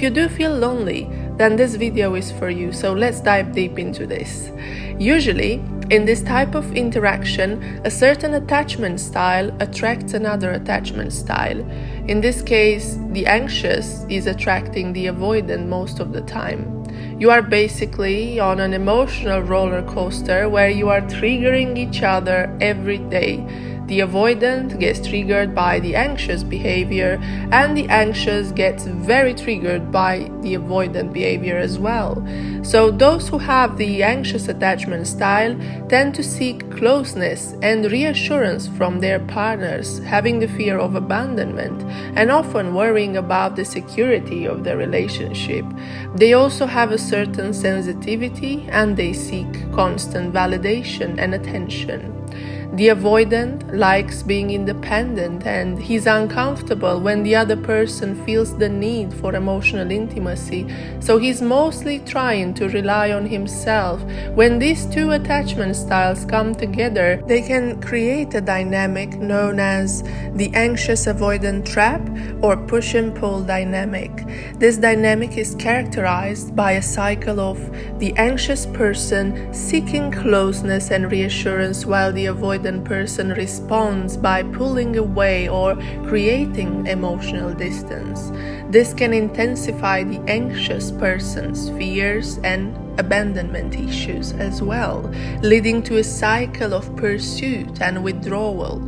If you do feel lonely, then this video is for you, so let's dive deep into this. Usually, in this type of interaction, a certain attachment style attracts another attachment style. In this case, the anxious is attracting the avoidant most of the time. You are basically on an emotional roller coaster where you are triggering each other every day. The avoidant gets triggered by the anxious behavior, and the anxious gets very triggered by the avoidant behavior as well. So those who have the anxious attachment style tend to seek closeness and reassurance from their partners, having the fear of abandonment and often worrying about the security of the relationship. They also have a certain sensitivity and they seek constant validation and attention. The avoidant likes being independent and he's uncomfortable when the other person feels the need for emotional intimacy, so he's mostly trying to rely on himself. When these two attachment styles come together, they can create a dynamic known as the anxious avoidant trap or push and pull dynamic. This dynamic is characterized by a cycle of the anxious person seeking closeness and reassurance while the avoidant person responds by pulling away or creating emotional distance. This can intensify the anxious person's fears and abandonment issues as well, leading to a cycle of pursuit and withdrawal.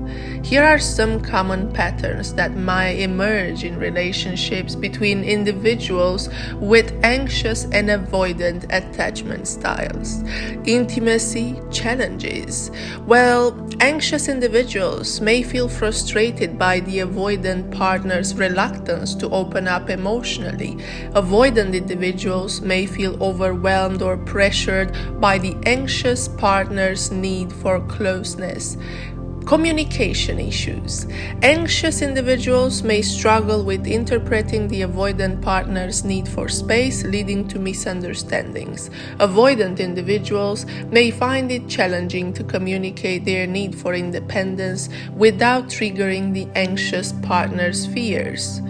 Here are some common patterns that might emerge in relationships between individuals with anxious and avoidant attachment styles. Intimacy challenges. Well, anxious individuals may feel frustrated by the avoidant partner's reluctance to open up emotionally. Avoidant individuals may feel overwhelmed or pressured by the anxious partner's need for closeness. Communication issues. Anxious individuals may struggle with interpreting the avoidant partner's need for space, leading to misunderstandings. Avoidant individuals may find it challenging to communicate their need for independence without triggering the anxious partner's fears.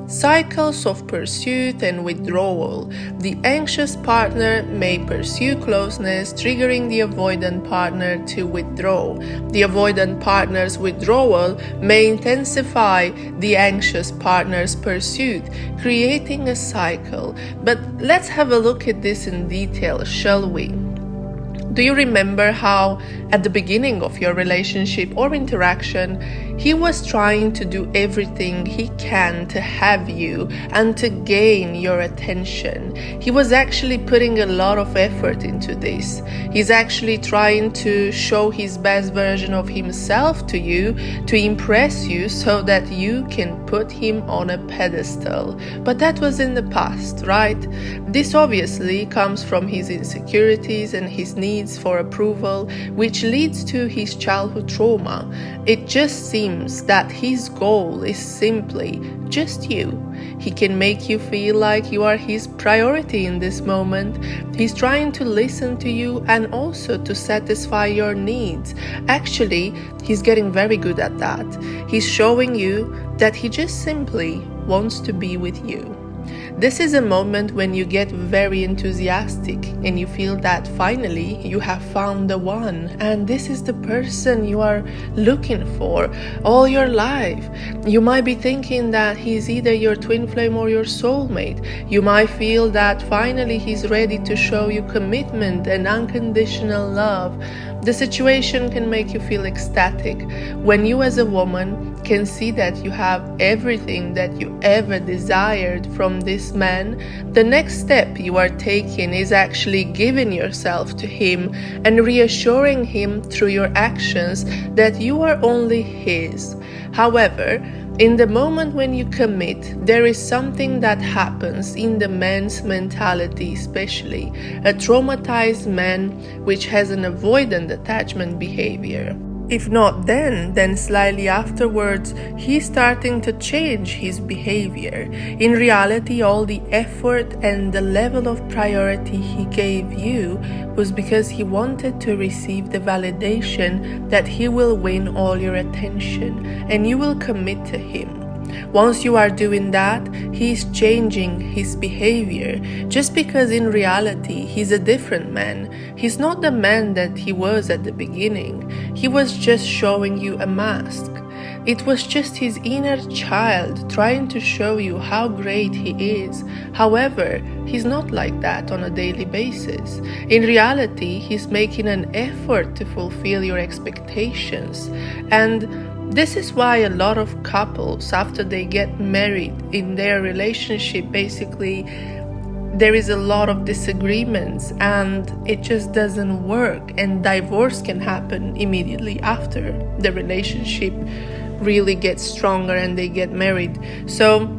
Cycles of pursuit and withdrawal. The anxious partner may pursue closeness, triggering the avoidant partner to withdraw. The avoidant partner's withdrawal may intensify the anxious partner's pursuit, creating a cycle. But let's have a look at this in detail, shall we? Do you remember how, at the beginning of your relationship or interaction, he was trying to do everything he can to have you and to gain your attention? He was actually putting a lot of effort into this. He's actually trying to show his best version of himself to you, to impress you so that you can put him on a pedestal. But that was in the past, right? This obviously comes from his insecurities and his needs for approval, which leads to his childhood trauma. It just seems that his goal is simply just you. He can make you feel like you are his priority in this moment. He's trying to listen to you and also to satisfy your needs. Actually, he's getting very good at that. He's showing you that he just simply wants to be with you. This is a moment when you get very enthusiastic and you feel that finally you have found the one, and this is the person you are looking for all your life. You might be thinking that he's either your twin flame or your soulmate. You might feel that finally he's ready to show you commitment and unconditional love. The situation can make you feel ecstatic when you as a woman can see that you have everything that you ever desired from this man. The next step you are taking is actually giving yourself to him and reassuring him through your actions that you are only his. However, in the moment when you commit, there is something that happens in the man's mentality, especially a traumatized man which has an avoidant attachment behavior. If not then slightly afterwards, he's starting to change his behavior. In reality, all the effort and the level of priority he gave you was because he wanted to receive the validation that he will win all your attention and you will commit to him. Once you are doing that, he's changing his behavior, just because in reality he's a different man. He's not the man that he was at the beginning. He was just showing you a mask. It was just his inner child trying to show you how great he is. However, he's not like that on a daily basis. In reality, he's making an effort to fulfill your expectations. And this is why a lot of couples, after they get married in their relationship, basically there is a lot of disagreements and it just doesn't work, and divorce can happen immediately after the relationship really gets stronger and they get married. So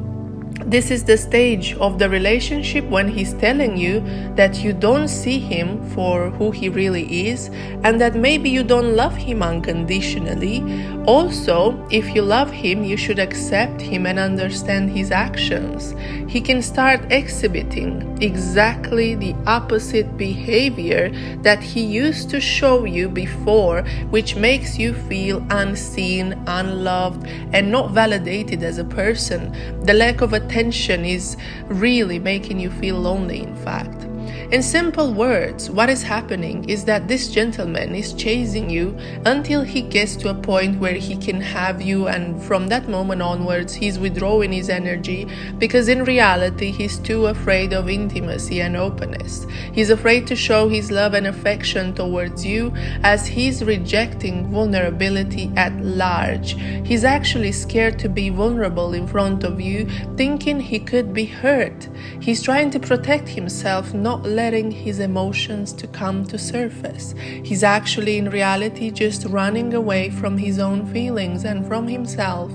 this is the stage of the relationship when he's telling you that you don't see him for who he really is, and that maybe you don't love him unconditionally. Also, if you love him, you should accept him and understand his actions. He can start exhibiting exactly the opposite behavior that he used to show you before, which makes you feel unseen, unloved, and not validated as a person. The lack of attention is really making you feel lonely, in fact. In simple words, what is happening is that this gentleman is chasing you until he gets to a point where he can have you, and from that moment onwards he's withdrawing his energy, because in reality he's too afraid of intimacy and openness. He's afraid to show his love and affection towards you, as he's rejecting vulnerability at large. He's actually scared to be vulnerable in front of you, thinking he could be hurt. He's trying to protect himself, not letting his emotions to come to surface. He's actually in reality just running away from his own feelings and from himself.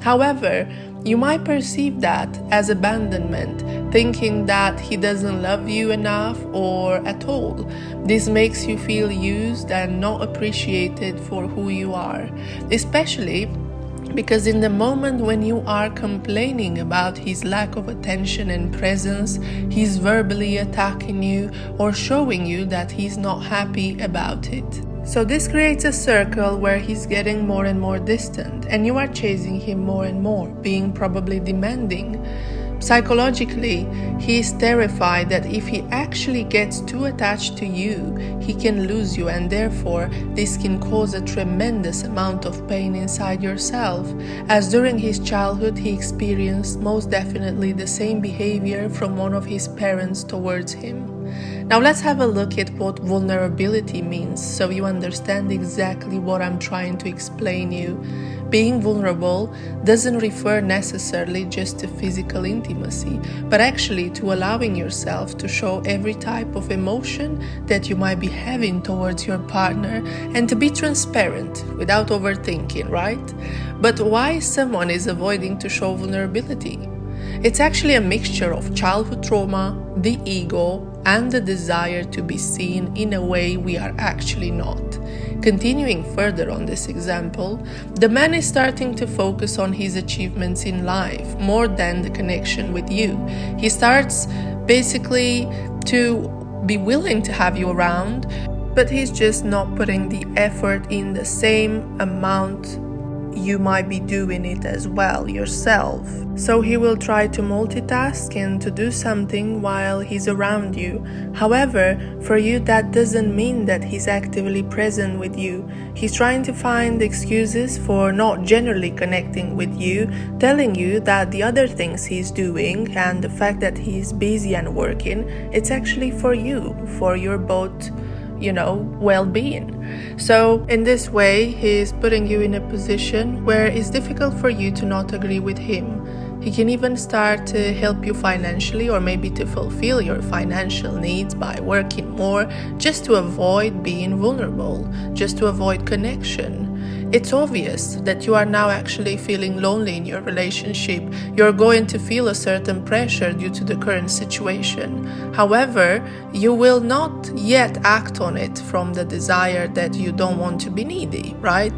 However, you might perceive that as abandonment, thinking that he doesn't love you enough or at all. This makes you feel used and not appreciated for who you are, especially because in the moment when you are complaining about his lack of attention and presence, he's verbally attacking you or showing you that he's not happy about it. So this creates a circle where he's getting more and more distant, and you are chasing him more and more, being probably demanding. Psychologically, he is terrified that if he actually gets too attached to you, he can lose you, and therefore this can cause a tremendous amount of pain inside yourself, as during his childhood he experienced most definitely the same behavior from one of his parents towards him. Now let's have a look at what vulnerability means, so you understand exactly what I'm trying to explain you. Being vulnerable doesn't refer necessarily just to physical intimacy, but actually to allowing yourself to show every type of emotion that you might be having towards your partner, and to be transparent without overthinking, right? But why someone is avoiding to show vulnerability? It's actually a mixture of childhood trauma, the ego, and the desire to be seen in a way we are actually not. Continuing further on this example, the man is starting to focus on his achievements in life more than the connection with you. He starts basically to be willing to have you around, but he's just not putting the effort in the same amount you might be doing it as well yourself. So he will try to multitask and to do something while he's around you. However, for you that doesn't mean that he's actively present with you. He's trying to find excuses for not generally connecting with you, telling you that the other things he's doing and the fact that he's busy and working, it's actually for you, for your both well-being. So in this way, he is putting you in a position where it's difficult for you to not agree with him. He can even start to help you financially, or maybe to fulfill your financial needs by working more, just to avoid being vulnerable, just to avoid connection. It's obvious that you are now actually feeling lonely in your relationship. You're going to feel a certain pressure due to the current situation. However, you will not yet act on it from the desire that you don't want to be needy, right?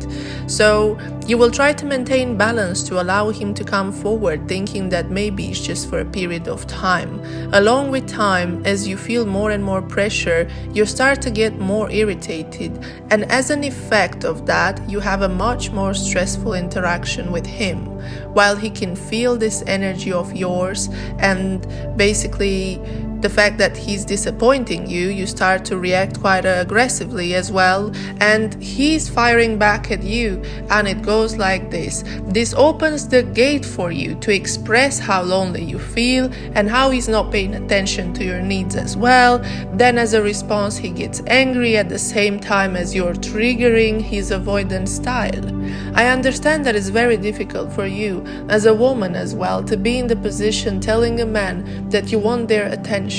So you will try to maintain balance to allow him to come forward, thinking that maybe it's just for a period of time. Along with time, as you feel more and more pressure, you start to get more irritated, and as an effect of that, you have have a much more stressful interaction with him, while he can feel this energy of yours, and basically the fact that he's disappointing you, you start to react quite aggressively as well, and he's firing back at you, and it goes like this. This opens the gate for you to express how lonely you feel and how he's not paying attention to your needs as well. Then as a response, he gets angry at the same time as you're triggering his avoidance style. I understand that it's very difficult for you as a woman as well to be in the position telling a man that you want their attention.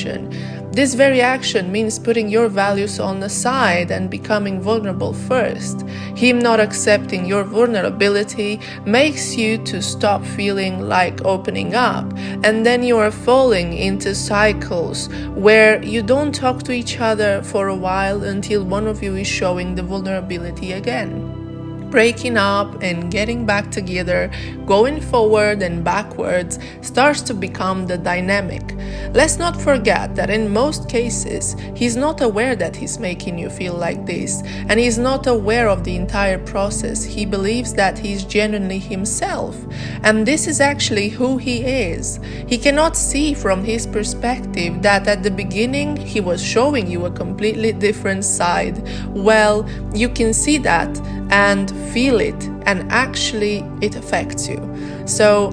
This very action means putting your values on the side and becoming vulnerable first. Him not accepting your vulnerability makes you to stop feeling like opening up, and then you are falling into cycles where you don't talk to each other for a while until one of you is showing the vulnerability again. Breaking up and getting back together, going forward and backwards starts to become the dynamic. Let's not forget that in most cases, he's not aware that he's making you feel like this, and he's not aware of the entire process. He believes that he's genuinely himself, and this is actually who he is. He cannot see from his perspective that at the beginning he was showing you a completely different side. Well, you can see that and feel it, and actually it affects you. So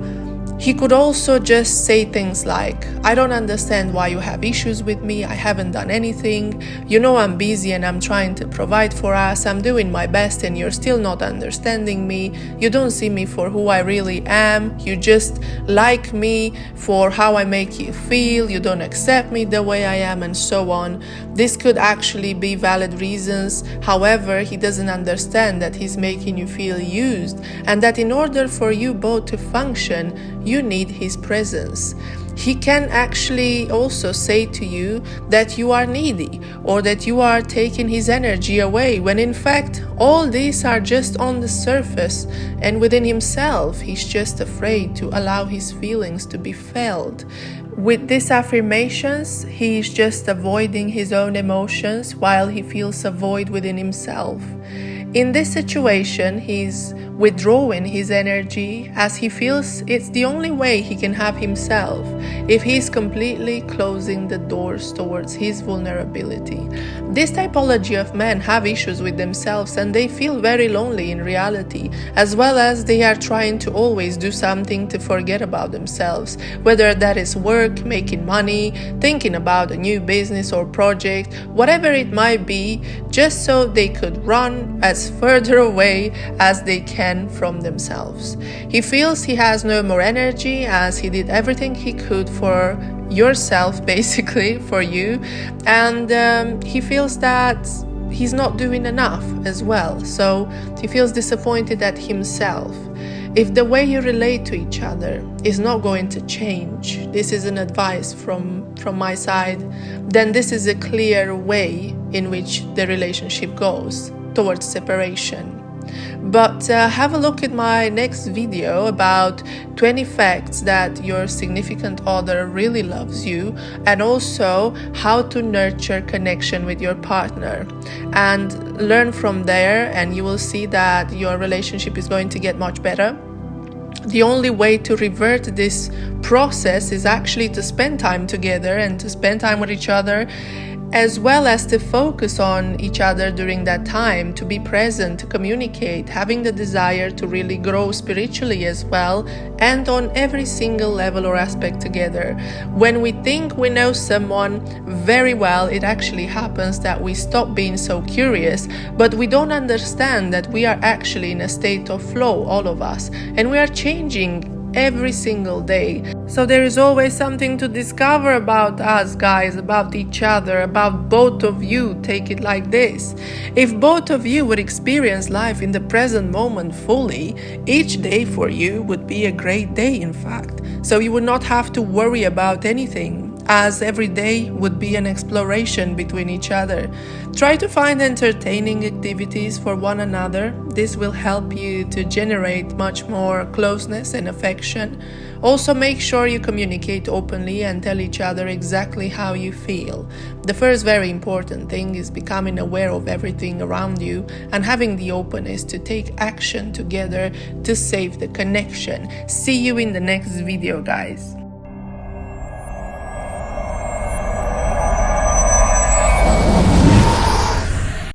he could also just say things like, I don't understand why you have issues with me, I haven't done anything, you know I'm busy and I'm trying to provide for us, I'm doing my best and you're still not understanding me, you don't see me for who I really am, you just like me for how I make you feel, you don't accept me the way I am, and so on. This could actually be valid reasons. However, he doesn't understand that he's making you feel used, and that in order for you both to function, you need his presence. He can actually also say to you that you are needy or that you are taking his energy away, when in fact all these are just on the surface, and within himself he's just afraid to allow his feelings to be felt. With these affirmations, he is just avoiding his own emotions while he feels a void within himself. In this situation, he's withdrawing his energy as he feels it's the only way he can have himself, if he's completely closing the doors towards his vulnerability. This typology of men have issues with themselves, and they feel very lonely in reality, as well as they are trying to always do something to forget about themselves, whether that is work, making money, thinking about a new business or project, whatever it might be, just so they could run as further away as they can from themselves. He feels he has no more energy, as he did everything he could for yourself, basically for you, and he feels that he's not doing enough as well, so he feels disappointed at himself. If the way you relate to each other is not going to change, this is an advice from my side, then this is a clear way in which the relationship goes towards separation. But have a look at my next video about 20 facts that your significant other really loves you, and also how to nurture connection with your partner, and learn from there, and you will see that your relationship is going to get much better. The only way to revert this process is actually to spend time together and to spend time with each other, as well as to focus on each other during that time, to be present, to communicate, having the desire to really grow spiritually as well, and on every single level or aspect together. When we think we know someone very well, it actually happens that we stop being so curious, but we don't understand that we are actually in a state of flow, all of us, and we are changing every single day. So there is always something to discover about us, guys, about each other, about both of you. Take it like this: if both of you would experience life in the present moment fully, each day for you would be a great day, in fact. So you would not have to worry about anything, as every day would be an exploration between each other. Try to find entertaining activities for one another. This will help you to generate much more closeness and affection. Also, make sure you communicate openly and tell each other exactly how you feel. The first very important thing is becoming aware of everything around you and having the openness to take action together to save the connection. See you in the next video, guys.